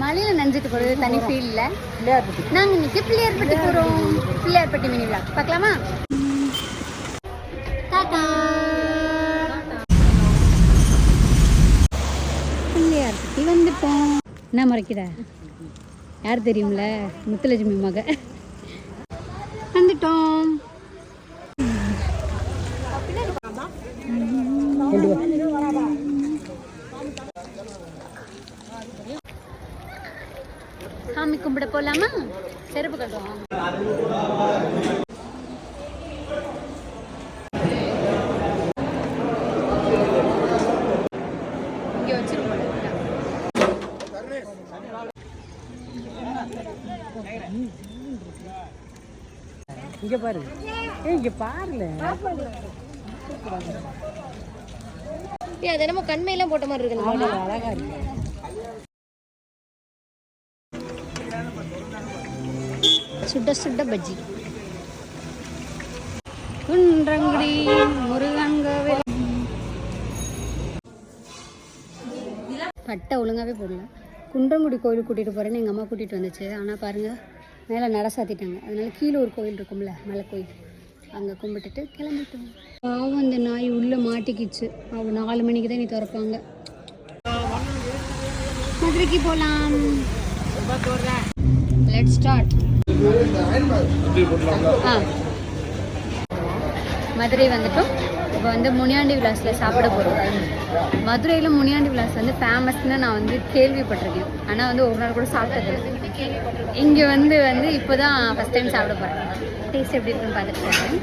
மலையில் நனைஞ்சிட்டு போகிறது தனி ஃபீல் இல்லை. நாங்கள் இன்னைக்கு பிள்ளையார்பட்டி போகிறோம். பிள்ளையார்பட்டி மினி விளாக் பார்க்கலாமா? டாடா. பிள்ளையார்பட்டி வந்துட்டோம். என்ன மறைக்கிற? யார் தெரியும்ல? முத்துலட்சுமி மக. வந்துட்டோம். சாமி கும்பிட போலாமா? செருப்பு கட்டுவோம். இங்க வச்சிருக்கோம். இங்க பாரு. இங்க பாருல. அது என்னமோ கண்மையெல்லாம் போட்ட மாதிரி இருக்கு. அழகா இருக்கு. சுட சுட பஜ்ஜி. குன்றங்குடி முருகங்கவே பட்டை ஒழுங்காகவே போடல. குன்றங்குடி கோயிலுக்கு கூட்டிகிட்டு போகிறேன்னு எங்கள் அம்மா கூட்டிகிட்டு வந்துச்சு. ஆனால் பாருங்கள், மேலே நட சாத்திட்டாங்க. அதனால கீழே ஒரு கோயில் இருக்கும்ல, மலை கோயில், அங்கே கும்பிட்டுட்டு கிளம்பிட்டோம். பாவம் அந்த நாய் உள்ளே மாட்டிக்கிச்சு. அவள் 4 மணிக்கு தான் நீ திறப்பாங்க. மதுரைக்கு போகலாம். Let's start. மதுரை வந்துட்டோம். இப்போ வந்து முனியாண்டி விலாஸில் சாப்பிட போகிறோம். மதுரையில் முனியாண்டி விலாஸ் வந்து ஃபேமஸ்ன்னு நான் வந்து கேள்விப்பட்டிருக்கேன். ஆனால் வந்து ஒரு நாள் கூட சாப்பிட்டது. இங்கே வந்து இப்போ தான் ஃபஸ்ட் டைம் சாப்பிட போகிறேன். டேஸ்ட் எப்படி இருக்குன்னு பார்த்துட்டு இருக்கேன்.